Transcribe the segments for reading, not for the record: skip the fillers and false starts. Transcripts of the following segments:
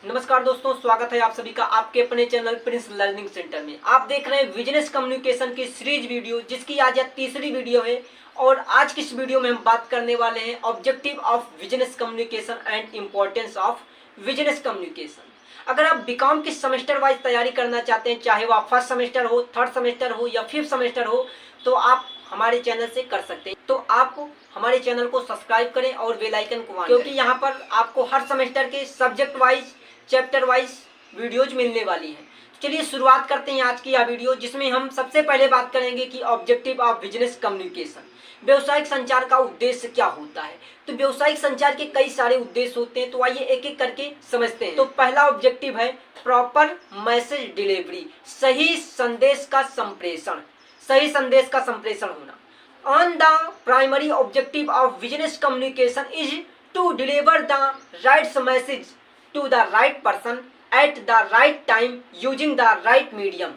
नमस्कार दोस्तों, स्वागत है आप सभी का आपके अपने चैनल प्रिंस लर्निंग सेंटर में। आप देख रहे हैं बिजनेस कम्युनिकेशन की सीरीज वीडियो, जिसकी आज यह तीसरी वीडियो है। और आज की इस वीडियो में हम बात करने वाले हैं objective of business communication and importance of business communication. अगर आप बीकॉम की सेमेस्टर वाइज तैयारी करना चाहते हैं, चाहे वह फर्स्ट सेमेस्टर हो, थर्ड सेमेस्टर हो या फिफ्थ सेमेस्टर हो, तो आप हमारे चैनल से कर सकते हैं। तो आप हमारे चैनल को सब्सक्राइब करें और बेल आइकन को ऑन करें, क्योंकि यहाँ पर आपको हर सेमेस्टर के subject wise, chapter wise videos मिलने वाली हैं। तो चलिए शुरुआत करते हैं आज की यह वीडियो, जिसमें हम सबसे पहले बात करेंगे कि ऑब्जेक्टिव ऑफ बिजनेस कम्युनिकेशन, व्यवसायिक संचार का उद्देश्य क्या होता है। तो व्यवसायिक संचार के कई सारे उद्देश्य होते हैं, तो आइए एक एक करके समझते हैं। तो पहला ऑब्जेक्टिव है प्रॉपर मैसेज डिलीवरी, सही संदेश का संप्रेषण, सही संदेश का संप्रेषण होना। On the primary objective of business communication is to deliver the right message to the right person at the right time using the right medium.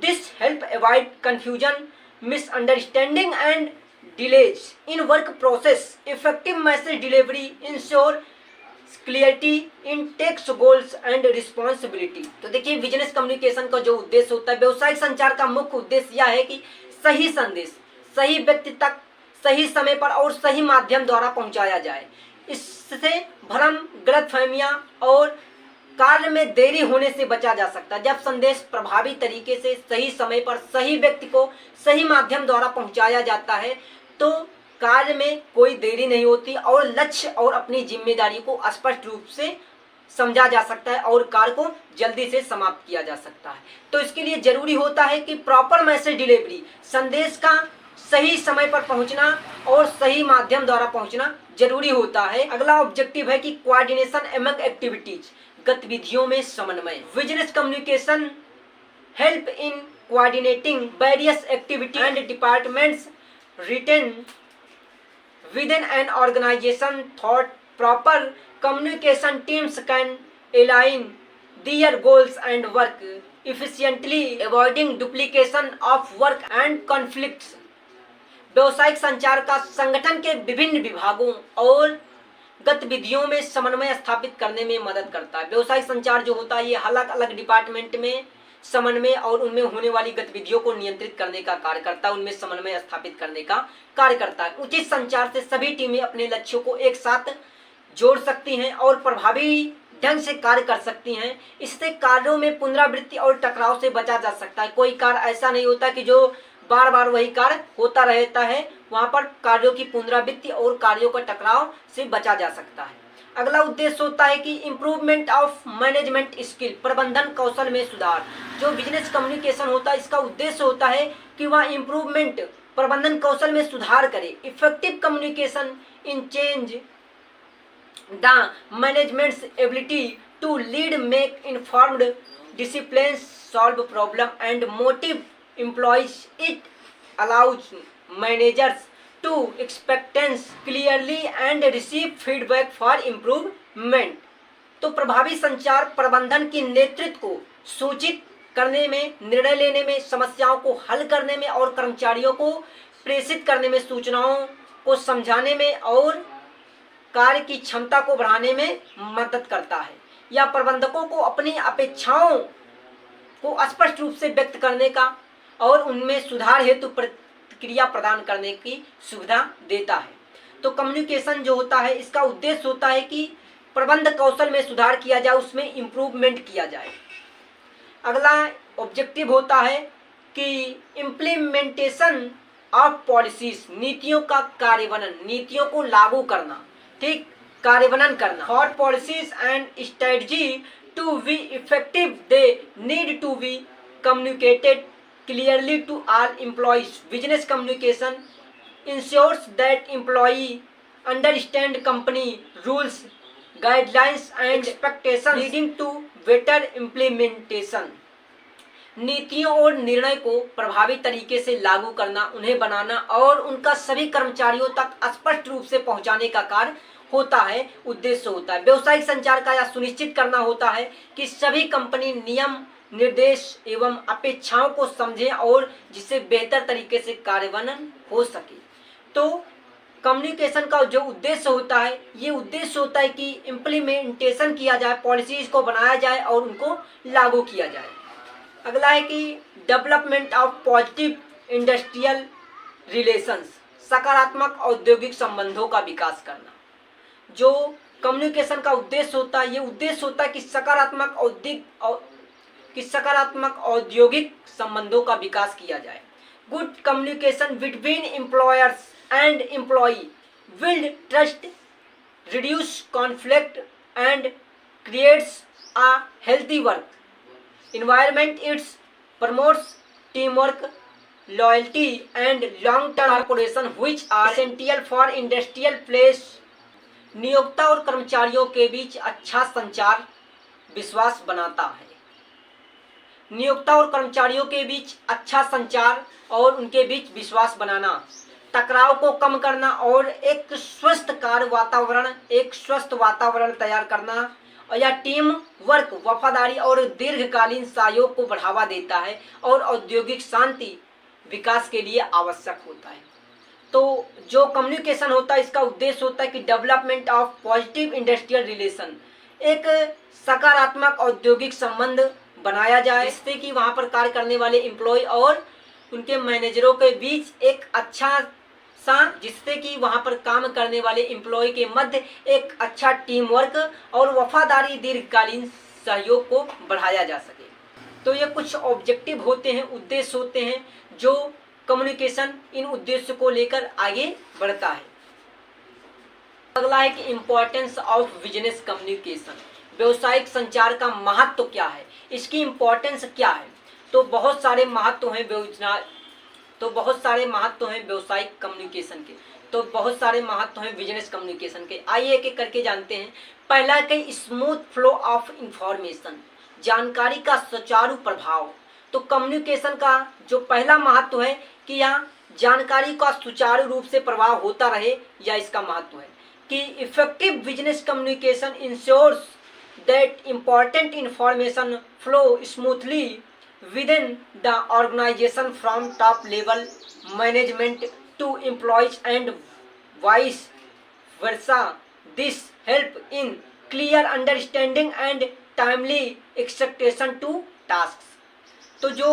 This help avoid confusion, misunderstanding and delays in work process. Effective message delivery ensure clarity in text goals and responsibility. तो देखिए, business communication का जो उद्देश्य होता है, व्यवसायिक संचार का मुख्य उद्देश्य यह है कि सही संदेश सही व्यक्ति तक सही समय पर और सही माध्यम द्वारा पहुंचाया जाए। इससे भ्रम, गलतफहमियां और कार्य में देरी होने से बचा जा सकता है। जब संदेश प्रभावी तरीके से सही समय पर सही व्यक्ति को सही माध्यम द्वारा पहुंचाया जाता है, तो कार्य में कोई देरी नहीं होती और लक्ष्य और अपनी जिम्मेदारी को स्पष्ट रूप से समझा जा सकता है और कार्य को जल्दी से समाप्त किया जा सकता है। तो इसके लिए जरूरी होता है कि प्रॉपर मैसेज डिलीवरी, संदेश का सही समय पर पहुंचना और सही माध्यम द्वारा पहुंचना जरूरी होता है। अगला ऑब्जेक्टिव है कि कोऑर्डिनेशन एमंग एक्टिविटीज, गतिविधियों में समन्वय। Business communication help in coordinating various activity and departments written within an organization thought proper communication teams can align their goals and work efficiently, avoiding duplication of work and conflicts. व्यवसायिक संचार का संगठन के विभिन्न विभागों और गतिविधियों में समन्वय स्थापित करने में मदद करता है। व्यवसायिक संचार जो होता है, ये अलग अलग डिपार्टमेंट में समन्वय और उनमें होने वाली गतिविधियों को नियंत्रित करने का कार्य करता है, उनमें समन्वय स्थापित करने का कार्य करता है। उचित संचार से सभी टीमें अपने लक्ष्यों को एक साथ जोड़ सकती हैं और प्रभावी ढंग से कार्य कर सकती हैं। इससे कार्यों में पुनरावृत्ति और टकराव से बचा जा सकता है। कोई कार्य ऐसा नहीं होता कि जो बार बार वही कार्य होता रहता है, वहां पर कार्यों की पुनरावृत्ति और कार्यों का टकराव से बचा जा सकता है। अगला उद्देश्य होता है कि इम्प्रूवमेंट ऑफ मैनेजमेंट स्किल, प्रबंधन कौशल में सुधार। जो बिजनेस कम्युनिकेशन होता है, इसका उद्देश्य होता है कि वह इम्प्रूवमेंट, प्रबंधन कौशल में सुधार करे। Effective communication in change the management's ability to lead, make informed discipline, solve problem and motive employees. It allows managers to expectance clearly and receive feedback for improvement। तो प्रभावी संचार प्रबंधन की नेतृत्व को सूचित करने में, निर्णय लेने में, समस्याओं को हल करने में और कर्मचारियों को प्रेषित करने में, सूचनाओं को समझाने में और कार्य की क्षमता को बढ़ाने में मदद करता है। या प्रबंधकों को अपनी अपेक्षाओं को स्पष्ट रूप से व्यक्त करने का और उनमें सुधार हेतु क्रिया प्रदान करने की सुविधा देता है। तो कम्युनिकेशन जो होता है, इसका उद्देश्य होता है कि प्रबंध कौशल में सुधार किया जाए, उसमें इम्प्रूवमेंट किया जाए। अगला ऑब्जेक्टिव होता है कि इम्प्लीमेंटेशन ऑफ पॉलिसीज, नीतियों का कार्यान्वयन, नीतियों को लागू करना, ठीक, कार्यान्वयन करना। For policies and strategy to be effective they need to be communicated clearly to all employees. Business communication ensures that employee understand company rules, guidelines and expectations, leading to better implementation. नीतियों और निर्णय को प्रभावी तरीके से लागू करना, उन्हें बनाना और उनका सभी कर्मचारियों तक स्पष्ट रूप से पहुंचाने का कार्य होता है, उद्देश्य होता है। व्यवसायिक संचार का यह सुनिश्चित करना होता है कि सभी कंपनी नियम, निर्देश एवं अपेक्षाओं को समझें और जिससे बेहतर तरीके से कार्यान्वयन हो सके। तो कम्युनिकेशन का जो उद्देश्य होता है, ये उद्देश्य होता है कि इम्प्लीमेंटेशन किया जाए, पॉलिसीज को बनाया जाए और उनको लागू किया जाए। अगला है कि development of positive industrial relations, सकारात्मक औद्योगिक संबंधों का विकास करना। जो कम्युनिकेशन का उद्देश्य होता है, ये उद्देश्य होता है कि सकारात्मक औद्योगिक संबंधों का विकास किया जाए। Good communication between employers and employee build trust, reduce conflict and creates a healthy work environment. It promotes teamwork, loyalty and long-term cooperation which are essential for industrial place. नियोक्ता और कर्मचारियों के बीच अच्छा संचार विश्वास बनाता है। नियोक्ता और कर्मचारियों के बीच अच्छा संचार और उनके बीच विश्वास बनाना, टकराव को कम करना और एक स्वस्थ कार्य वातावरण, एक स्वस्थ वातावरण तैयार करना, और यह टीम वर्क, वफादारी और दीर्घकालीन सहयोग को बढ़ावा देता है और औद्योगिक शांति विकास के लिए आवश्यक होता है। तो जो कम्युनिकेशन होता है, इसका उद्देश्य होता है कि development of positive industrial relation, एक सकारात्मक औद्योगिक संबंध बनाया जाए जिससे कि वहाँ पर कार्य करने वाले एम्प्लॉय और उनके मैनेजरों के बीच एक अच्छा जिससे कि वहाँ पर काम करने वाले एम्प्लॉय के मध्य एक अच्छा टीम वर्क और वफादारी, दीर्घकालीन सहयोग को बढ़ाया जा सके। तो ये कुछ ऑब्जेक्टिव होते हैं, उद्देश्य होते हैं जो कम्युनिकेशन इन उद्देश्य को लेकर आगे बढ़ता है। अगला है कि इम्पोर्टेंस ऑफ बिजनेस कम्युनिकेशन, व्यवसायिक संचार का महत्व क्या है, इसकी इम्पोर्टेंस क्या है। तो बहुत सारे महत्व हैं व्यवसायिक कम्युनिकेशन के, तो बहुत सारे महत्व हैं बिजनेस कम्युनिकेशन के। आइए एक एक करके जानते हैं। पहला कि स्मूथ फ्लो ऑफ इंफॉर्मेशन, जानकारी का सुचारू प्रभाव। तो कम्युनिकेशन का जो पहला महत्व है कि यहाँ जानकारी का सुचारू रूप से प्रवाह होता रहे, या इसका महत्व है कि effective business communication ensures that important information flow smoothly within the organization from top level management to employees and vice versa. This help in clear understanding and timely execution to tasks. तो जो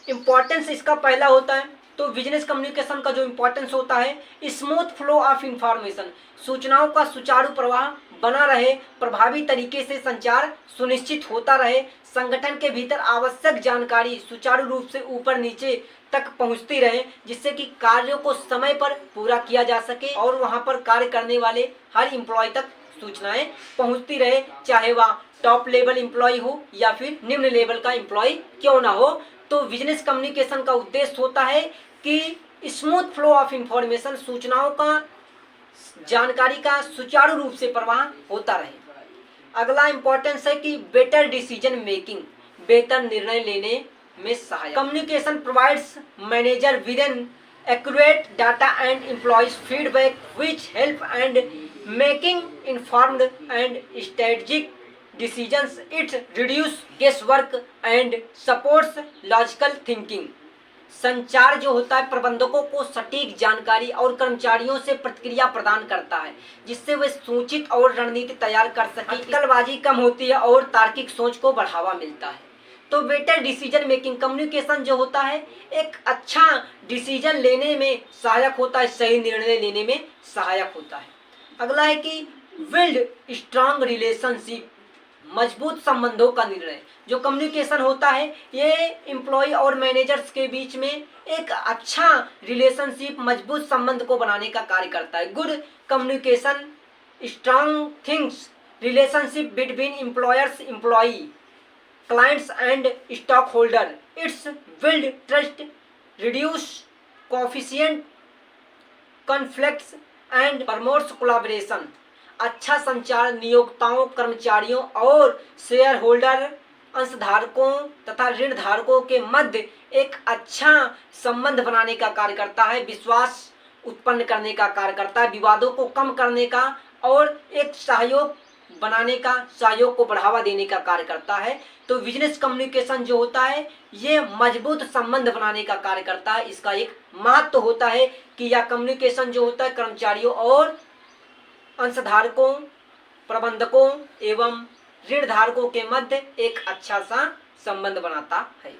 importance इसका पहला होता है, तो business communication का जो importance होता है, स्मूथ फ्लो ऑफ इंफॉर्मेशन, सूचनाओं का सुचारू प्रवाह बना रहे, प्रभावी तरीके से संचार सुनिश्चित होता रहे, संगठन के भीतर आवश्यक जानकारी सुचारू रूप से ऊपर नीचे तक पहुंचती रहे, जिससे कि कार्यों को समय पर पूरा किया जा सके और वहां पर कार्य करने वाले हर एम्प्लॉय तक सूचनाएं पहुंचती रहे, चाहे वह टॉप लेवल एम्प्लॉय हो या फिर निम्न लेवल का एम्प्लॉय क्यों ना हो। तो बिजनेस कम्युनिकेशन का उद्देश्य होता है कि स्मूथ फ्लो ऑफ इंफॉर्मेशन, सूचनाओं का, जानकारी का सुचारू रूप से प्रवाह होता रहे। अगला इंपॉर्टेंस है कि बेटर डिसीजन मेकिंग, बेहतर निर्णय लेने में सहायक। Communication provides manager with an accurate data and employees feedback which help and making informed and strategic decisions. It reduce guesswork and supports logical thinking. संचार जो होता है प्रबंधकों को सटीक जानकारी और कर्मचारियों से प्रतिक्रिया प्रदान करता है, जिससे वे सूचित और रणनीति तैयार कर सके। अटकलबाजी कम होती है और तार्किक सोच को बढ़ावा मिलता है। तो बेटर डिसीजन मेकिंग, कम्युनिकेशन जो होता है एक अच्छा डिसीजन लेने में सहायक होता है, सही निर्णय लेने में सहायक होता है। अगला है कि बिल्ड स्ट्रांग रिलेशनशिप, मजबूत संबंधों का निर्णय। जो कम्युनिकेशन होता है ये एम्प्लॉय और मैनेजर्स के बीच में एक अच्छा रिलेशनशिप, मजबूत संबंध को बनाने का कार्य करता है। Good communication strong things relationship between employers, employ, clients and stock holder. Its build trust, reduce coefficient conflicts and promotes collaboration. अच्छा संचार नियोक्ताओं, कर्मचारियों और शेयर होल्डर, अंशधारकों तथा ऋण धारकों के मध्य एक अच्छा संबंध बनाने का कार्य करता है, विश्वास उत्पन्न करने का कार्य करता है, विवादों को कम करने का और एक सहयोग बनाने का, सहयोग को बढ़ावा देने का कार्य करता है। तो बिजनेस कम्युनिकेशन जो होता है ये मजबूत संबंध बनाने का कार्य करता है। इसका एक महत्व होता है कि यह कम्युनिकेशन जो होता है कर्मचारियों और अंशधारकों, प्रबंधकों एवं ऋणधारकों के मध्य एक अच्छा सा संबंध बनाता है।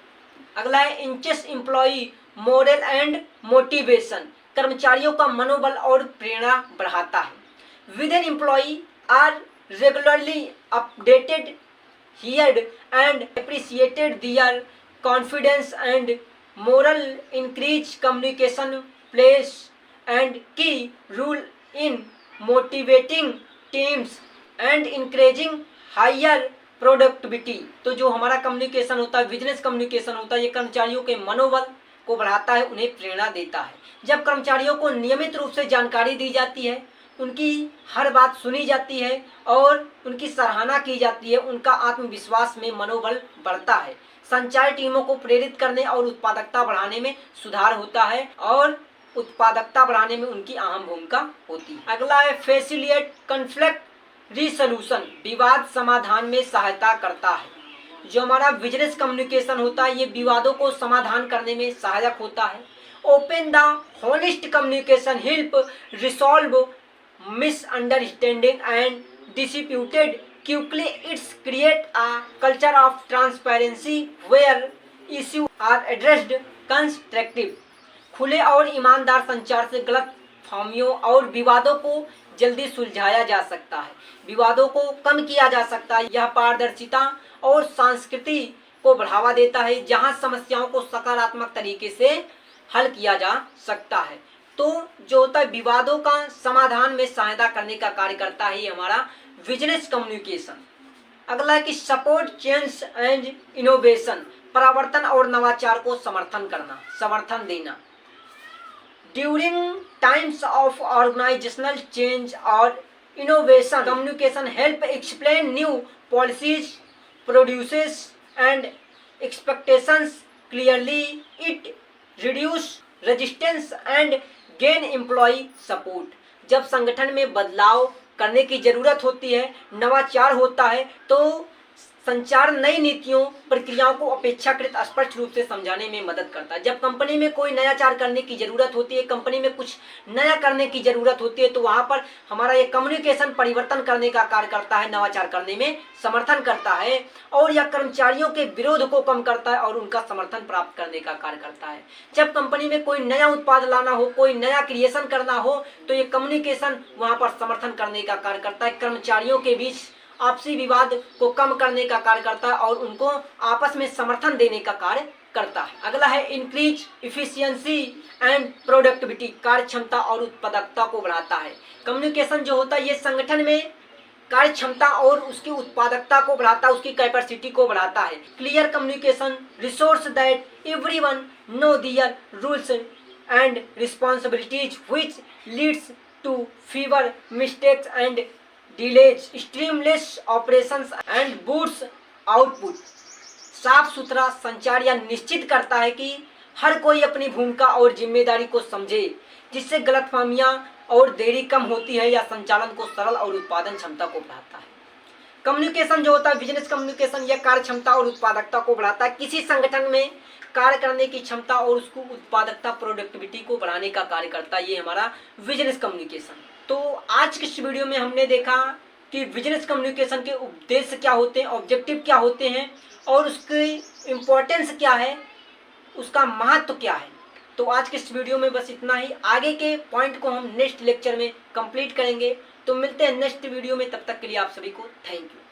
अगला है enhances employee morale and motivation, कर्मचारियों का मनोबल और प्रेरणा बढ़ाता है। With an employee are regularly updated, heard and appreciated their confidence and moral increase. Communication plays and key role in motivating teams and encouraging higher productivity. तो जो हमारा कम्युनिकेशन होता है, बिजनेस कम्युनिकेशन होता है, ये कर्मचारियों के मनोबल को बढ़ाता है, उन्हें प्रेरणा देता है। जब कर्मचारियों को नियमित रूप से जानकारी दी जाती है, उनकी हर बात सुनी जाती है और उनकी सराहना की जाती है, उनका आत्मविश्वास में मनोबल बढ़ता है। संचार टीमों को प्रेरित करने और उत्पादकता बढ़ाने में सुधार होता है और उत्पादकता बढ़ाने में उनकी अहम भूमिका होती है। अगला है फैसिलिटेट कॉन्फ्लिक्ट रिसोल्यूशन, विवाद समाधान में सहायता करता है। जो हमारा बिजनेस कम्युनिकेशन होता है ये विवादों को समाधान करने में सहायक होता है। Open the honest communication help resolve misunderstanding and disputed quickly. It's create a culture of transparency where issues are addressed constructive. खुले और ईमानदार संचार से गलत फहमियों और विवादों को जल्दी सुलझाया जा सकता है, विवादों को कम किया जा सकता है। यह पारदर्शिता और संस्कृति को बढ़ावा देता है जहां समस्याओं को सकारात्मक तरीके से हल किया जा सकता है। तो जो होता है विवादों का समाधान में सहायता करने का कार्य करता है ये हमारा बिजनेस कम्युनिकेशन। अगला है कि सपोर्ट चेंज एंड इनोवेशन, परिवर्तन और नवाचार को समर्थन देना। During times of organisational change और innovation communication help explain new policies, produces and expectations clearly. It reduce resistance and gain employee support. जब संगठन में बदलाव करने की जरूरत होती है, नवाचार होता है, तो संचार नई नीतियों प्रक्रियाओं को अपेक्षाकृत स्पष्ट रूप से समझाने में मदद करता है। जब कंपनी में कोई नयाचार करने की जरूरत होती है, कंपनी में कुछ नया करने की जरूरत होती है, तो वहां पर हमारा ये कम्युनिकेशन परिवर्तन करने का कार्य करता है, नवाचार करने में समर्थन करता है और यह कर्मचारियों के विरोध को कम करता है और उनका समर्थन प्राप्त करने का कार्य करता है। जब कंपनी में कोई नया उत्पाद लाना हो, कोई नया क्रिएशन करना हो, तो ये कम्युनिकेशन वहां पर समर्थन करने का कार्य करता है, कर्मचारियों के बीच आपसी विवाद को कम करने का कार्य करता है और उनको आपस में समर्थन देने का कार्य करता है। अगला है इंक्रीज इफिशियंसी एंड प्रोडक्टिविटी, कार्य क्षमता और उत्पादकता को बढ़ाता है। कम्युनिकेशन जो होता है ये संगठन में कार्य क्षमता और उसकी उत्पादकता को बढ़ाता है, उसकी कैपेसिटी को बढ़ाता है। Clear communication resource that everyone know their rules and responsibilities which leads to fever mistakes and delays, streamless operations and boots output. साफ सुथरा संचार यह निश्चित करता है कि हर कोई अपनी भूमिका और जिम्मेदारी को समझे, जिससे गलतफहमियां और देरी कम होती है या संचालन को सरल और उत्पादन क्षमता को बढ़ाता है। कम्युनिकेशन जो होता है बिजनेस कम्युनिकेशन यह कार्य क्षमता और उत्पादकता को बढ़ाता है। किसी संगठन में कार्य करने की क्षमता और उसको उत्पादकता, प्रोडक्टिविटी को बढ़ाने का कार्य करता है ये हमारा बिजनेस कम्युनिकेशन। तो आज की इस वीडियो में हमने देखा कि बिजनेस कम्युनिकेशन के उद्देश्य क्या होते हैं, ऑब्जेक्टिव क्या होते हैं और उसकी इम्पोर्टेंस क्या है, उसका महत्व क्या है। तो आज के इस वीडियो में बस इतना ही। आगे के पॉइंट को हम नेक्स्ट लेक्चर में कंप्लीट करेंगे। तो मिलते हैं नेक्स्ट वीडियो में, तब तक के लिए आप सभी को थैंक यू।